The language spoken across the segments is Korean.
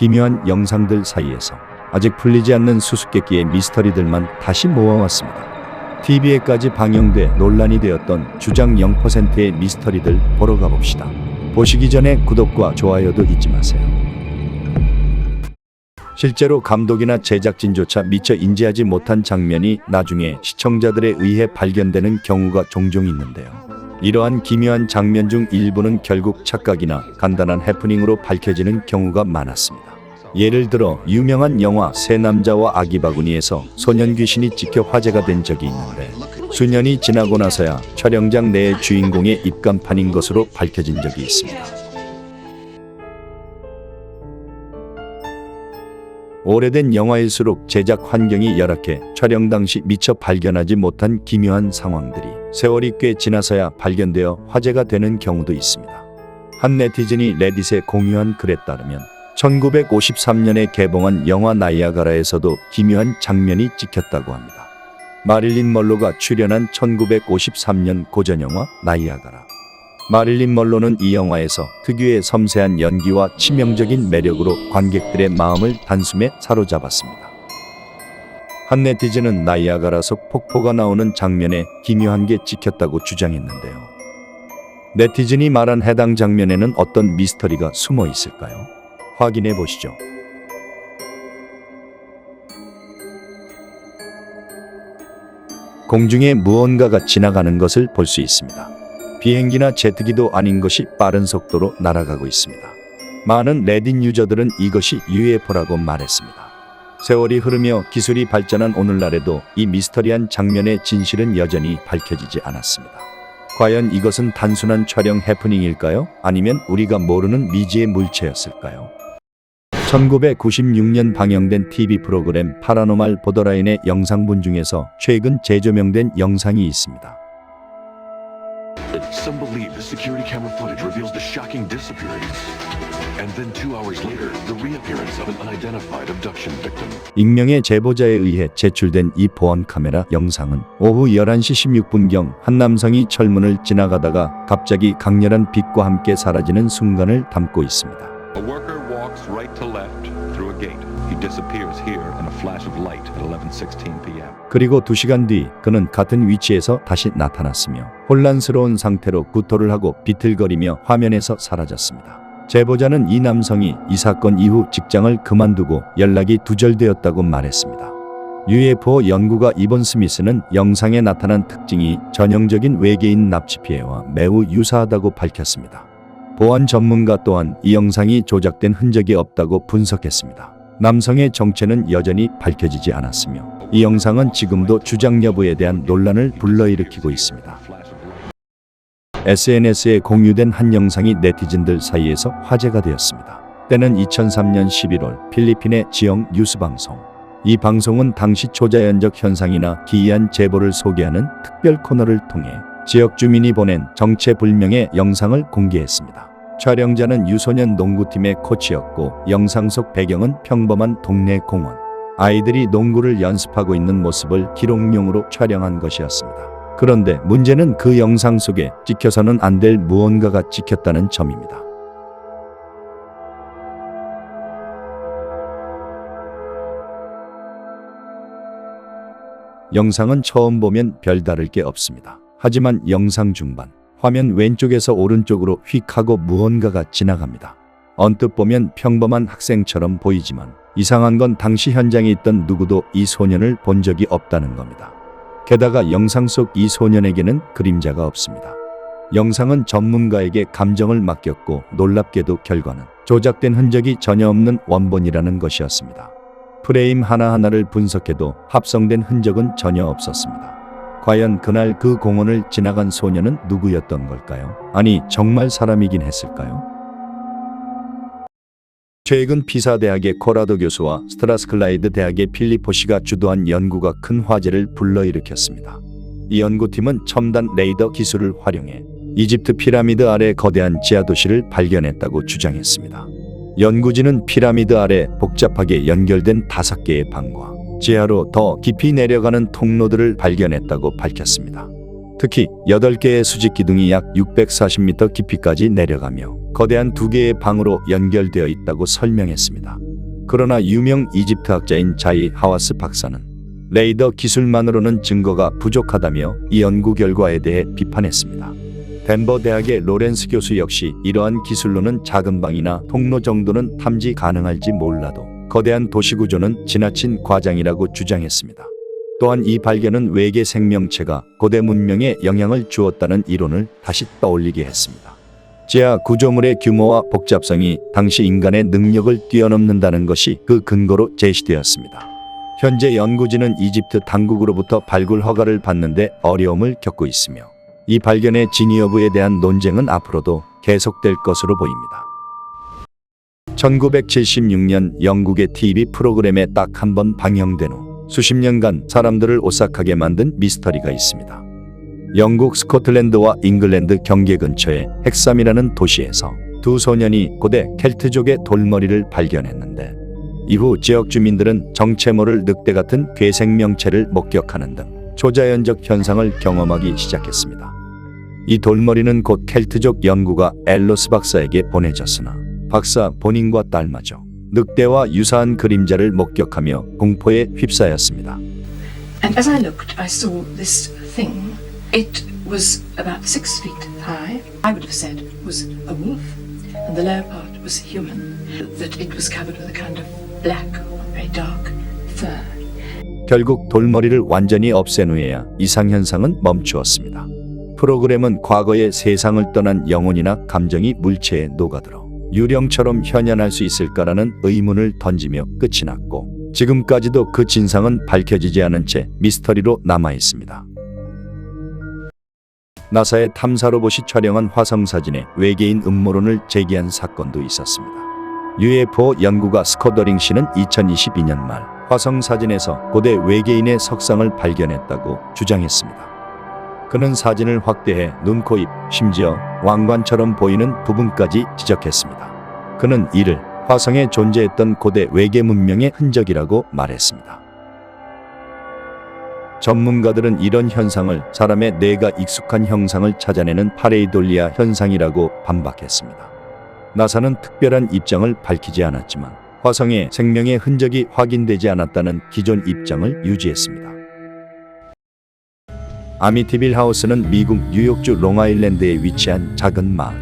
기묘한 영상들 사이에서 아직 풀리지 않는 수수께끼의 미스터리들만 다시 모아왔습니다. TV에까지 방영돼 논란이 되었던 주장 0%의 미스터리들 보러 가봅시다. 보시기 전에 구독과 좋아요도 잊지 마세요. 실제로 감독이나 제작진조차 미처 인지하지 못한 장면이 나중에 시청자들에 의해 발견되는 경우가 종종 있는데요. 이러한 기묘한 장면 중 일부는 결국 착각이나 간단한 해프닝으로 밝혀지는 경우가 많았습니다. 예를 들어 유명한 영화 새 남자와 아기 바구니에서 소년 귀신이 찍혀 화제가 된 적이 있는데 수년이 지나고 나서야 촬영장 내의 주인공의 입간판인 것으로 밝혀진 적이 있습니다. 오래된 영화일수록 제작 환경이 열악해 촬영 당시 미처 발견하지 못한 기묘한 상황들이 세월이 꽤 지나서야 발견되어 화제가 되는 경우도 있습니다. 한 네티즌이 레딧에 공유한 글에 따르면 1953년에 개봉한 영화 나이아가라에서도 기묘한 장면이 찍혔다고 합니다. 마릴린 먼로가 출연한 1953년 고전영화 나이아가라. 마릴린 먼로는 이 영화에서 특유의 섬세한 연기와 치명적인 매력으로 관객들의 마음을 단숨에 사로잡았습니다. 한 네티즌은 나이아가라 속 폭포가 나오는 장면에 기묘한 게 찍혔다고 주장했는데요. 네티즌이 말한 해당 장면에는 어떤 미스터리가 숨어 있을까요? 확인해 보시죠. 공중에 무언가가 지나가는 것을 볼 수 있습니다. 비행기나 제트기도 아닌 것이 빠른 속도로 날아가고 있습니다. 많은 레딧 유저들은 이것이 UFO라고 말했습니다. 세월이 흐르며 기술이 발전한 오늘날에도 이 미스터리한 장면의 진실은 여전히 밝혀지지 않았습니다. 과연 이것은 단순한 촬영 해프닝일까요? 아니면 우리가 모르는 미지의 물체였을까요? 1996년 방영된 TV 프로그램 파라노말 보더라인의 영상본 중에서 최근 재조명된 영상이 있습니다. Some believe the security camera footage reveals the shocking disappearance. And then 2 hours later, the reappearance of an unidentified abduction victim. 익명의 제보자에 의해 제출된 이 보안 카메라 영상은 오후 11시 16분경 한 남성이 철문을 지나가다가 갑자기 강렬한 빛과 함께 사라지는 순간을 담고 있습니다. A worker walks right to left through a gate. He disappears here in a flash of light at 11:16 p.m. 그리고 2시간 뒤 그는 같은 위치에서 다시 나타났으며 혼란스러운 상태로 구토를 하고 비틀거리며 화면에서 사라졌습니다. 제보자는 이 남성이 이 사건 이후 직장을 그만두고 연락이 두절되었다고 말했습니다. UFO 연구가 이본 스미스는 영상에 나타난 특징이 전형적인 외계인 납치 피해와 매우 유사하다고 밝혔습니다. 보안 전문가 또한 이 영상이 조작된 흔적이 없다고 분석했습니다. 남성의 정체는 여전히 밝혀지지 않았으며 이 영상은 지금도 주장 여부에 대한 논란을 불러일으키고 있습니다. SNS에 공유된 한 영상이 네티즌들 사이에서 화제가 되었습니다. 때는 2003년 11월 필리핀의 지역 뉴스 방송. 이 방송은 당시 초자연적 현상이나 기이한 제보를 소개하는 특별 코너를 통해 지역 주민이 보낸 정체불명의 영상을 공개했습니다. 촬영자는 유소년 농구팀의 코치였고 영상 속 배경은 평범한 동네 공원. 아이들이 농구를 연습하고 있는 모습을 기록용으로 촬영한 것이었습니다. 그런데 문제는 그 영상 속에 찍혀서는 안 될 무언가가 찍혔다는 점입니다. 영상은 처음 보면 별다를 게 없습니다. 하지만 영상 중반 화면 왼쪽에서 오른쪽으로 휙 하고 무언가가 지나갑니다. 언뜻 보면 평범한 학생처럼 보이지만 이상한 건 당시 현장에 있던 누구도 이 소년을 본 적이 없다는 겁니다. 게다가 영상 속 이 소년에게는 그림자가 없습니다. 영상은 전문가에게 감정을 맡겼고 놀랍게도 결과는 조작된 흔적이 전혀 없는 원본이라는 것이었습니다. 프레임 하나하나를 분석해도 합성된 흔적은 전혀 없었습니다. 과연 그날 그 공원을 지나간 소녀는 누구였던 걸까요? 아니, 정말 사람이긴 했을까요? 최근 피사 대학의 코라도 교수와 스트라스클라이드 대학의 필리포 씨가 주도한 연구가 큰 화제를 불러일으켰습니다. 이 연구팀은 첨단 레이더 기술을 활용해 이집트 피라미드 아래 거대한 지하도시를 발견했다고 주장했습니다. 연구진은 피라미드 아래 복잡하게 연결된 5개의 방과 지하로 더 깊이 내려가는 통로들을 발견했다고 밝혔습니다. 특히 8개의 수직 기둥이 약 640m 깊이까지 내려가며 거대한 2개의 방으로 연결되어 있다고 설명했습니다. 그러나 유명 이집트 학자인 자이 하와스 박사는 레이더 기술만으로는 증거가 부족하다며 이 연구 결과에 대해 비판했습니다. 덴버 대학의 로렌스 교수 역시 이러한 기술로는 작은 방이나 통로 정도는 탐지 가능할지 몰라도 거대한 도시 구조는 지나친 과장이라고 주장했습니다. 또한 이 발견은 외계 생명체가 고대 문명에 영향을 주었다는 이론을 다시 떠올리게 했습니다. 지하 구조물의 규모와 복잡성이 당시 인간의 능력을 뛰어넘는다는 것이 그 근거로 제시되었습니다. 현재 연구진은 이집트 당국으로부터 발굴 허가를 받는데 어려움을 겪고 있으며 이 발견의 진위 여부에 대한 논쟁은 앞으로도 계속될 것으로 보입니다. 1976년 영국의 TV 프로그램에 딱 한 번 방영된 후 수십 년간 사람들을 오싹하게 만든 미스터리가 있습니다. 영국 스코틀랜드와 잉글랜드 경계 근처의 헥삼이라는 도시에서 두 소년이 고대 켈트족의 돌머리를 발견했는데 이후 지역 주민들은 정체 모를 늑대 같은 괴생명체를 목격하는 등 초자연적 현상을 경험하기 시작했습니다. 이 돌머리는 곧 켈트족 연구가 엘로스 박사에게 보내졌으나 박사 본인과 딸마저 늑대와 유사한 그림자를 목격하며 공포에 휩싸였습니다. And as I looked, I saw this thing. It was about 6 feet high. I would have said it was a wolf, and the lower part was human. That it was covered with a kind of black, very dark fur. 결국 돌머리를 완전히 없앤 후에야 이상현상은 멈추었습니다. 프로그램은 과거의 세상을 떠난 영혼이나 감정이 물체에 녹아들어 유령처럼 현현할 수 있을까라는 의문을 던지며 끝이 났고 지금까지도 그 진상은 밝혀지지 않은 채 미스터리로 남아 있습니다. 나사의 탐사 로봇이 촬영한 화성 사진에 외계인 음모론을 제기한 사건도 있었습니다. UFO 연구가 스코더링 씨는 2022년 말 화성 사진에서 고대 외계인의 석상을 발견했다고 주장했습니다. 그는 사진을 확대해 눈, 코, 입, 심지어 왕관처럼 보이는 부분까지 지적했습니다. 그는 이를 화성에 존재했던 고대 외계 문명의 흔적이라고 말했습니다. 전문가들은 이런 현상을 사람의 뇌가 익숙한 형상을 찾아내는 파레이돌리아 현상이라고 반박했습니다. 나사는 특별한 입장을 밝히지 않았지만 화성에 생명의 흔적이 확인되지 않았다는 기존 입장을 유지했습니다. 아미티빌 하우스는 미국 뉴욕주 롱아일랜드에 위치한 작은 마을.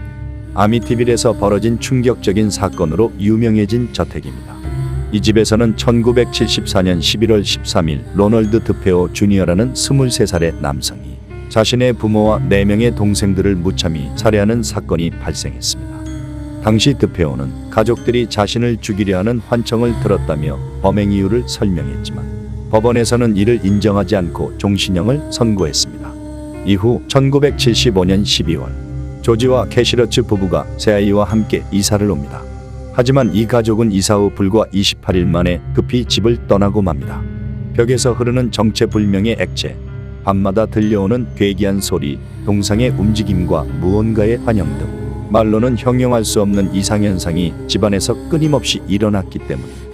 아미티빌에서 벌어진 충격적인 사건으로 유명해진 저택입니다. 이 집에서는 1974년 11월 13일 로널드 드페오 주니어라는 23살의 남성이 자신의 부모와 4명의 동생들을 무참히 살해하는 사건이 발생했습니다. 당시 드페오는 가족들이 자신을 죽이려 하는 환청을 들었다며 범행 이유를 설명했지만 법원에서는 이를 인정하지 않고 종신형을 선고했습니다. 이후 1975년 12월 조지와 캐시러츠 부부가 새아이와 함께 이사를 옵니다. 하지만 이 가족은 이사 후 불과 28일 만에 급히 집을 떠나고 맙니다. 벽에서 흐르는 정체불명의 액체, 밤마다 들려오는 괴기한 소리, 동상의 움직임과 무언가의 환영 등 말로는 형용할 수 없는 이상현상이 집안에서 끊임없이 일어났기 때문입니다.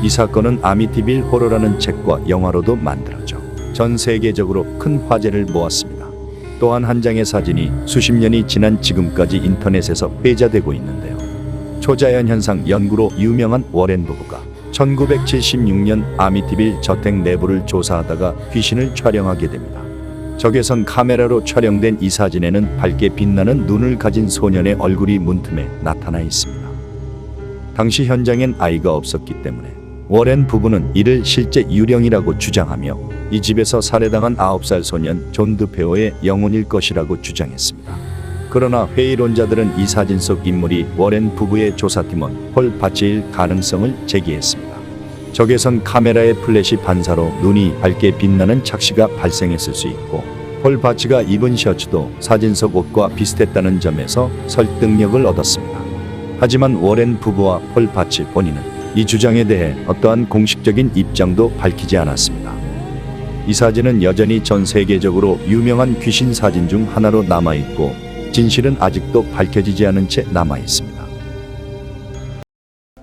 이 사건은 아미티빌 호러라는 책과 영화로도 만들어져 전 세계적으로 큰 화제를 모았습니다. 또한 한 장의 사진이 수십 년이 지난 지금까지 인터넷에서 회자되고 있는데요. 초자연 현상 연구로 유명한 워렌 부부가 1976년 아미티빌 저택 내부를 조사하다가 귀신을 촬영하게 됩니다. 적외선 카메라로 촬영된 이 사진에는 밝게 빛나는 눈을 가진 소년의 얼굴이 문틈에 나타나 있습니다. 당시 현장엔 아이가 없었기 때문에 워렌 부부는 이를 실제 유령이라고 주장하며 이 집에서 살해당한 9살 소년 존 드페오의 영혼일 것이라고 주장했습니다. 그러나 회의론자들은 이 사진 속 인물이 워렌 부부의 조사팀원 폴 바치일 가능성을 제기했습니다. 적외선 카메라의 플래시 반사로 눈이 밝게 빛나는 착시가 발생했을 수 있고 폴 바치가 입은 셔츠도 사진 속 옷과 비슷했다는 점에서 설득력을 얻었습니다. 하지만 워렌 부부와 폴 바치 본인은 이 주장에 대해 어떠한 공식적인 입장도 밝히지 않았습니다. 이 사진은 여전히 전 세계적으로 유명한 귀신 사진 중 하나로 남아있고 진실은 아직도 밝혀지지 않은 채 남아있습니다.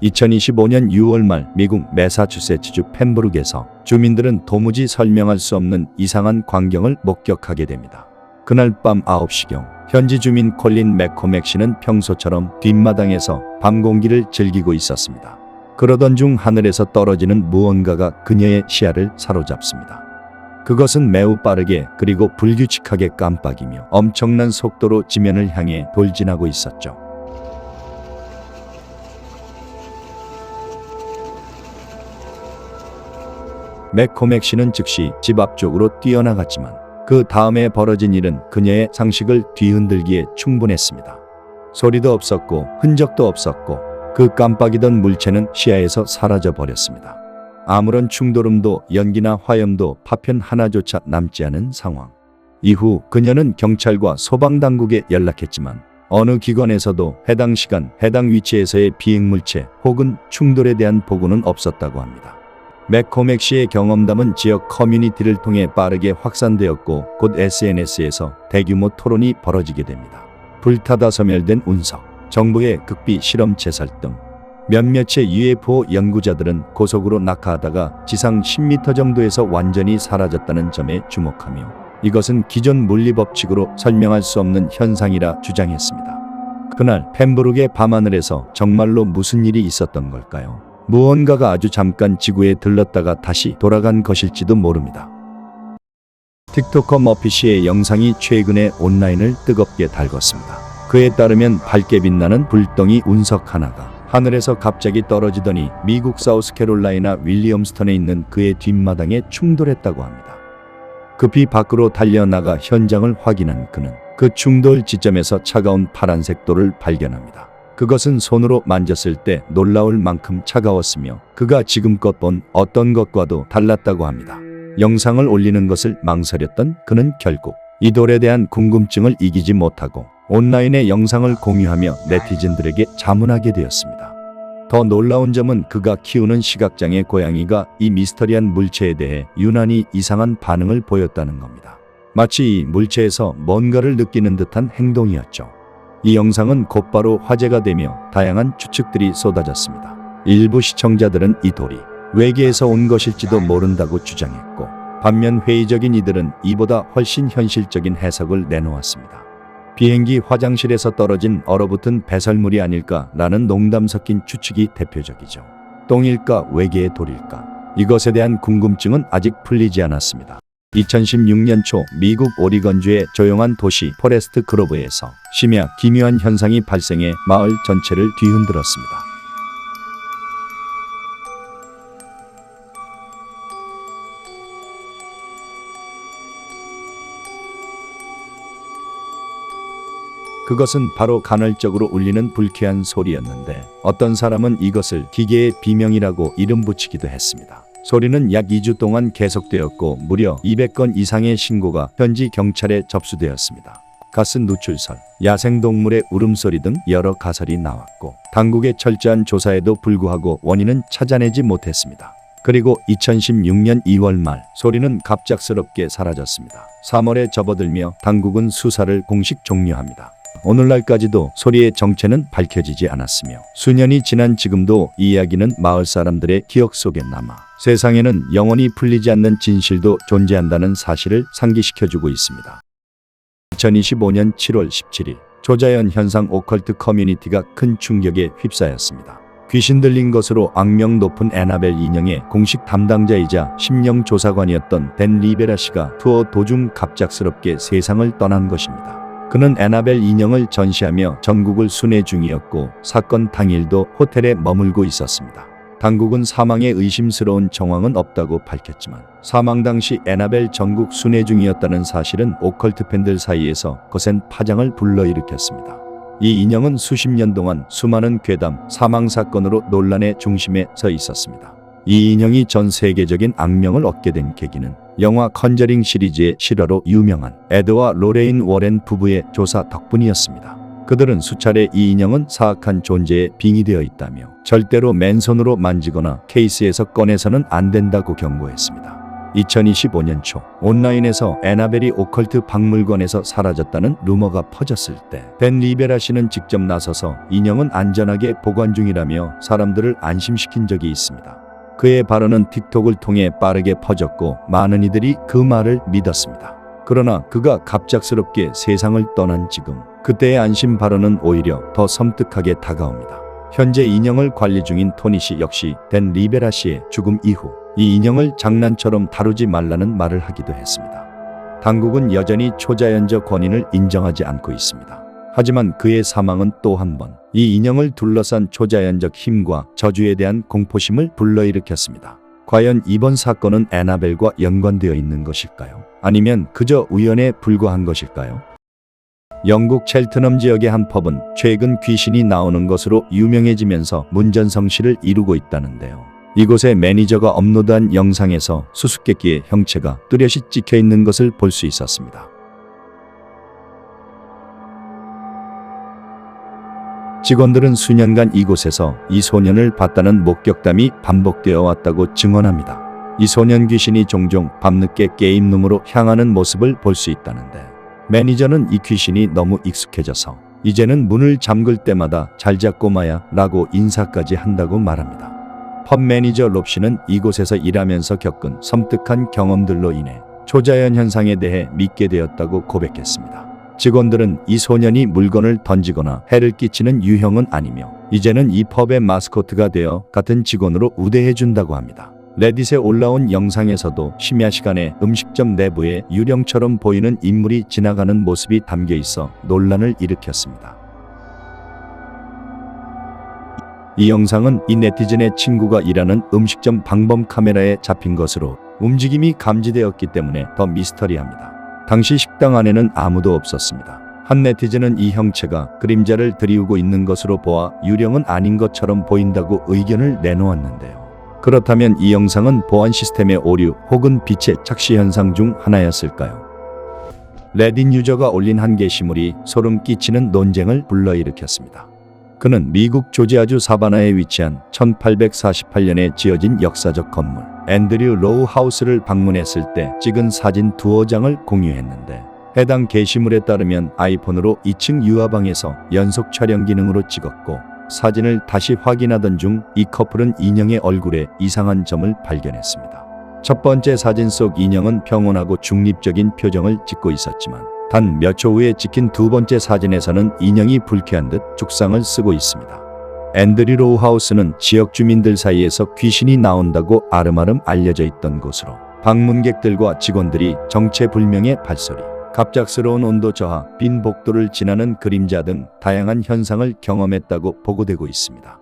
2025년 6월 말 미국 매사추세츠주 펜브룩에서 주민들은 도무지 설명할 수 없는 이상한 광경을 목격하게 됩니다. 그날 밤 9시경 현지 주민 콜린 맥코맥 씨는 평소처럼 뒷마당에서 밤 공기를 즐기고 있었습니다. 그러던 중 하늘에서 떨어지는 무언가가 그녀의 시야를 사로잡습니다. 그것은 매우 빠르게 그리고 불규칙하게 깜빡이며 엄청난 속도로 지면을 향해 돌진하고 있었죠. 맥코맥 씨는 즉시 집 앞쪽으로 뛰어나갔지만 그 다음에 벌어진 일은 그녀의 상식을 뒤흔들기에 충분했습니다. 소리도 없었고 흔적도 없었고 그 깜빡이던 물체는 시야에서 사라져 버렸습니다. 아무런 충돌음도 연기나 화염도 파편 하나조차 남지 않은 상황. 이후 그녀는 경찰과 소방당국에 연락했지만 어느 기관에서도 해당 시간, 해당 위치에서의 비행물체 혹은 충돌에 대한 보고는 없었다고 합니다. 맥코맥 씨의 경험담은 지역 커뮤니티를 통해 빠르게 확산되었고 곧 SNS에서 대규모 토론이 벌어지게 됩니다. 불타다 소멸된 운석, 정부의 극비 실험체 설등, 몇몇의 UFO 연구자들은 고속으로 낙하하다가 지상 10m 정도에서 완전히 사라졌다는 점에 주목하며 이것은 기존 물리법칙으로 설명할 수 없는 현상이라 주장했습니다. 그날 펜브룩의 밤하늘에서 정말로 무슨 일이 있었던 걸까요? 무언가가 아주 잠깐 지구에 들렀다가 다시 돌아간 것일지도 모릅니다. 틱토커 머피 씨의 영상이 최근에 온라인을 뜨겁게 달궜습니다. 그에 따르면 밝게 빛나는 불덩이 운석 하나가 하늘에서 갑자기 떨어지더니 미국 사우스캐롤라이나 윌리엄스턴에 있는 그의 뒷마당에 충돌했다고 합니다. 급히 밖으로 달려나가 현장을 확인한 그는 그 충돌 지점에서 차가운 파란색 돌을 발견합니다. 그것은 손으로 만졌을 때 놀라울 만큼 차가웠으며 그가 지금껏 본 어떤 것과도 달랐다고 합니다. 영상을 올리는 것을 망설였던 그는 결국 이 돌에 대한 궁금증을 이기지 못하고 온라인에 영상을 공유하며 네티즌들에게 자문하게 되었습니다. 더 놀라운 점은 그가 키우는 시각장애 고양이가 이 미스터리한 물체에 대해 유난히 이상한 반응을 보였다는 겁니다. 마치 이 물체에서 뭔가를 느끼는 듯한 행동이었죠. 이 영상은 곧바로 화제가 되며 다양한 추측들이 쏟아졌습니다. 일부 시청자들은 이 돌이 외계에서 온 것일지도 모른다고 주장했고 반면 회의적인 이들은 이보다 훨씬 현실적인 해석을 내놓았습니다. 비행기 화장실에서 떨어진 얼어붙은 배설물이 아닐까라는 농담 섞인 추측이 대표적이죠. 똥일까 외계의 돌일까? 이것에 대한 궁금증은 아직 풀리지 않았습니다. 2016년 초 미국 오리건주의 조용한 도시 포레스트 그로브에서 심야 기묘한 현상이 발생해 마을 전체를 뒤흔들었습니다. 그것은 바로 간헐적으로 울리는 불쾌한 소리였는데 어떤 사람은 이것을 기계의 비명이라고 이름 붙이기도 했습니다. 소리는 약 2주 동안 계속되었고 무려 200건 이상의 신고가 현지 경찰에 접수되었습니다. 가스 누출설, 야생동물의 울음소리 등 여러 가설이 나왔고 당국의 철저한 조사에도 불구하고 원인은 찾아내지 못했습니다. 그리고 2016년 2월 말 소리는 갑작스럽게 사라졌습니다. 3월에 접어들며 당국은 수사를 공식 종료합니다. 오늘날까지도 소리의 정체는 밝혀지지 않았으며 수년이 지난 지금도 이 이야기는 마을 사람들의 기억 속에 남아 세상에는 영원히 풀리지 않는 진실도 존재한다는 사실을 상기시켜주고 있습니다. 2025년 7월 17일 조자연 현상 오컬트 커뮤니티가 큰 충격에 휩싸였습니다. 귀신 들린 것으로 악명 높은 애나벨 인형의 공식 담당자이자 심령조사관이었던 댄 리베라 씨가 투어 도중 갑작스럽게 세상을 떠난 것입니다. 그는 애나벨 인형을 전시하며 전국을 순회 중이었고 사건 당일도 호텔에 머물고 있었습니다. 당국은 사망에 의심스러운 정황은 없다고 밝혔지만 사망 당시 애나벨 전국 순회 중이었다는 사실은 오컬트 팬들 사이에서 거센 파장을 불러일으켰습니다. 이 인형은 수십 년 동안 수많은 괴담, 사망 사건으로 논란의 중심에 서 있었습니다. 이 인형이 전 세계적인 악명을 얻게 된 계기는 영화 컨저링 시리즈의 실화로 유명한 에드와 로레인 워렌 부부의 조사 덕분이었습니다. 그들은 수차례 이 인형은 사악한 존재에 빙의되어 있다며 절대로 맨손으로 만지거나 케이스에서 꺼내서는 안 된다고 경고했습니다. 2025년 초 온라인에서 애나벨이 오컬트 박물관에서 사라졌다는 루머가 퍼졌을 때 댄 리베라 씨는 직접 나서서 인형은 안전하게 보관 중이라며 사람들을 안심시킨 적이 있습니다. 그의 발언은 틱톡을 통해 빠르게 퍼졌고 많은 이들이 그 말을 믿었습니다. 그러나 그가 갑작스럽게 세상을 떠난 지금 그때의 안심 발언은 오히려 더 섬뜩하게 다가옵니다. 현재 인형을 관리 중인 토니 씨 역시 댄 리베라 씨의 죽음 이후 이 인형을 장난처럼 다루지 말라는 말을 하기도 했습니다. 당국은 여전히 초자연적 권위를 인정하지 않고 있습니다. 하지만 그의 사망은 또 한 번 이 인형을 둘러싼 초자연적 힘과 저주에 대한 공포심을 불러일으켰습니다. 과연 이번 사건은 애나벨과 연관되어 있는 것일까요? 아니면 그저 우연에 불과한 것일까요? 영국 첼트넘 지역의 한 펍은 최근 귀신이 나오는 것으로 유명해지면서 문전성시를 이루고 있다는데요. 이곳의 매니저가 업로드한 영상에서 수수께끼의 형체가 뚜렷이 찍혀 있는 것을 볼 수 있었습니다. 직원들은 수년간 이곳에서 이 소년을 봤다는 목격담이 반복되어 왔다고 증언합니다. 이 소년 귀신이 종종 밤늦게 게임룸으로 향하는 모습을 볼 수 있다는데 매니저는 이 귀신이 너무 익숙해져서 이제는 문을 잠글 때마다 잘자 꼬마야 라고 인사까지 한다고 말합니다. 펍 매니저 롭 씨는 이곳에서 일하면서 겪은 섬뜩한 경험들로 인해 초자연 현상에 대해 믿게 되었다고 고백했습니다. 직원들은 이 소년이 물건을 던지거나 해를 끼치는 유형은 아니며 이제는 이 펍의 마스코트가 되어 같은 직원으로 우대해준다고 합니다. 레딧에 올라온 영상에서도 심야 시간에 음식점 내부에 유령처럼 보이는 인물이 지나가는 모습이 담겨 있어 논란을 일으켰습니다. 이 영상은 이 네티즌의 친구가 일하는 음식점 방범 카메라에 잡힌 것으로 움직임이 감지되었기 때문에 더 미스터리합니다. 당시 식당 안에는 아무도 없었습니다. 한 네티즌은 이 형체가 그림자를 들이우고 있는 것으로 보아 유령은 아닌 것처럼 보인다고 의견을 내놓았는데요. 그렇다면 이 영상은 보안 시스템의 오류 혹은 빛의 착시 현상 중 하나였을까요? 레딧 유저가 올린 한 게시물이 소름 끼치는 논쟁을 불러일으켰습니다. 그는 미국 조지아주 사바나에 위치한 1848년에 지어진 역사적 건물 앤드류 로우 하우스를 방문했을 때 찍은 사진 두어 장을 공유했는데 해당 게시물에 따르면 아이폰으로 2층 유아방에서 연속 촬영 기능으로 찍었고 사진을 다시 확인하던 중 이 커플은 인형의 얼굴에 이상한 점을 발견했습니다. 첫 번째 사진 속 인형은 평온하고 중립적인 표정을 짓고 있었지만 단 몇 초 후에 찍힌 두 번째 사진에서는 인형이 불쾌한 듯 죽상을 쓰고 있습니다. 앤드류 로우 하우스는 지역 주민들 사이에서 귀신이 나온다고 아름아름 알려져 있던 곳으로 방문객들과 직원들이 정체불명의 발소리, 갑작스러운 온도 저하, 빈 복도를 지나는 그림자 등 다양한 현상을 경험했다고 보고되고 있습니다.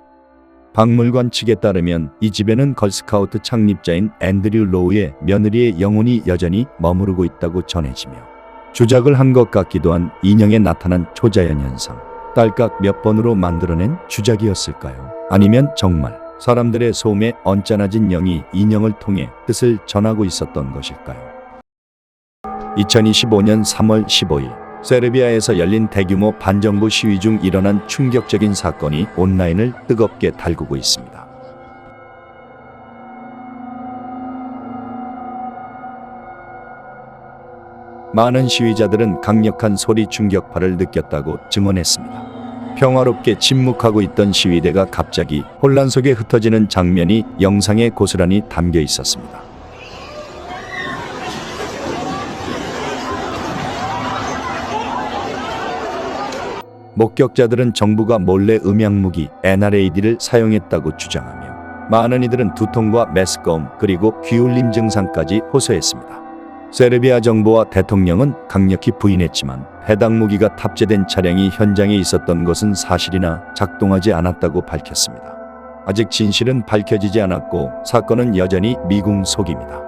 박물관 측에 따르면 이 집에는 걸스카우트 창립자인 앤드류 로우의 며느리의 영혼이 여전히 머무르고 있다고 전해지며 주작을 한 것 같기도 한 인형에 나타난 초자연 현상, 딸깍 몇 번으로 만들어낸 주작이었을까요? 아니면 정말 사람들의 소음에 언짢아진 영이 인형을 통해 뜻을 전하고 있었던 것일까요? 2025년 3월 15일 세르비아에서 열린 대규모 반정부 시위 중 일어난 충격적인 사건이 온라인을 뜨겁게 달구고 있습니다. 많은 시위자들은 강력한 소리 충격파를 느꼈다고 증언했습니다. 평화롭게 침묵하고 있던 시위대가 갑자기 혼란 속에 흩어지는 장면이 영상에 고스란히 담겨 있었습니다. 목격자들은 정부가 몰래 음향무기 NRAD를 사용했다고 주장하며 많은 이들은 두통과 메스꺼움 그리고 귀울림 증상까지 호소했습니다. 세르비아 정부와 대통령은 강력히 부인했지만 해당 무기가 탑재된 차량이 현장에 있었던 것은 사실이나 작동하지 않았다고 밝혔습니다. 아직 진실은 밝혀지지 않았고 사건은 여전히 미궁 속입니다.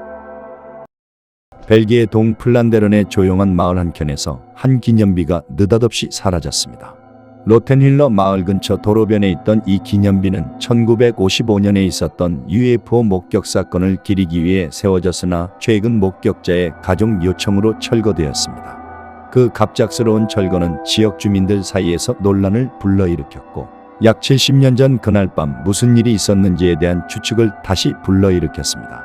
벨기에 동 플란데른의 조용한 마을 한켠에서 한 기념비가 느닷없이 사라졌습니다. 로텐힐러 마을 근처 도로변에 있던 이 기념비는 1955년에 있었던 UFO 목격 사건을 기리기 위해 세워졌으나 최근 목격자의 가족 요청으로 철거되었습니다. 그 갑작스러운 철거는 지역 주민들 사이에서 논란을 불러일으켰고 약 70년 전 그날 밤 무슨 일이 있었는지에 대한 추측을 다시 불러일으켰습니다.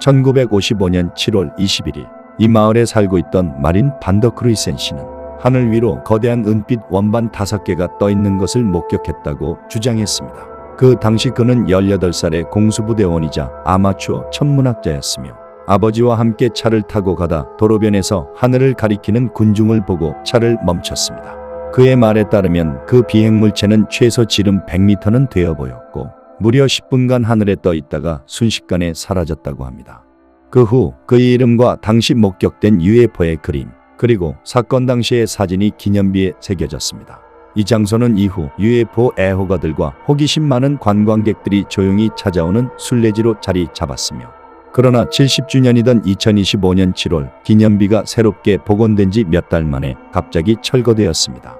1955년 7월 21일 이 마을에 살고 있던 마린 반더크루이센 씨는 하늘 위로 거대한 은빛 원반 5개가 떠 있는 것을 목격했다고 주장했습니다. 그 당시 그는 18살의 공수부대원이자 아마추어 천문학자였으며 아버지와 함께 차를 타고 가다 도로변에서 하늘을 가리키는 군중을 보고 차를 멈췄습니다. 그의 말에 따르면 그 비행물체는 최소 지름 100m는 되어 보였고 무려 10분간 하늘에 떠 있다가 순식간에 사라졌다고 합니다. 그 후 그의 이름과 당시 목격된 UFO의 그림 그리고 사건 당시의 사진이 기념비에 새겨졌습니다. 이 장소는 이후 UFO 애호가들과 호기심 많은 관광객들이 조용히 찾아오는 순례지로 자리 잡았으며 그러나 70주년이던 2025년 7월 기념비가 새롭게 복원된 지 몇 달 만에 갑자기 철거되었습니다.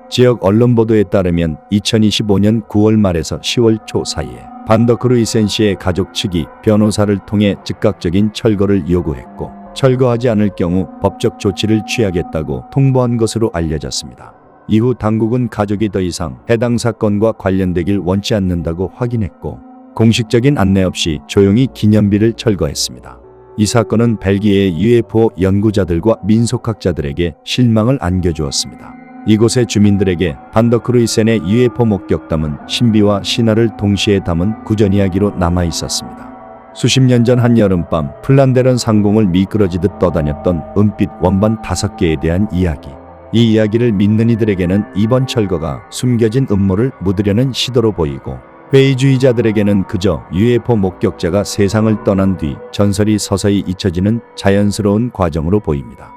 지역 언론 보도에 따르면 2025년 9월 말에서 10월 초 사이에 반더 크루이센 씨의 가족 측이 변호사를 통해 즉각적인 철거를 요구했고 철거하지 않을 경우 법적 조치를 취하겠다고 통보한 것으로 알려졌습니다. 이후 당국은 가족이 더 이상 해당 사건과 관련되길 원치 않는다고 확인했고 공식적인 안내 없이 조용히 기념비를 철거했습니다. 이 사건은 벨기에의 UFO 연구자들과 민속학자들에게 실망을 안겨주었습니다. 이곳의 주민들에게 반더 크루이센의 UFO 목격담은 신비와 신화를 동시에 담은 구전 이야기로 남아 있었습니다. 수십 년 전 한 여름밤 플란데런 상공을 미끄러지듯 떠다녔던 은빛 원반 5개에 대한 이야기. 이 이야기를 믿는 이들에게는 이번 철거가 숨겨진 음모를 묻으려는 시도로 보이고 회의주의자들에게는 그저 UFO 목격자가 세상을 떠난 뒤 전설이 서서히 잊혀지는 자연스러운 과정으로 보입니다.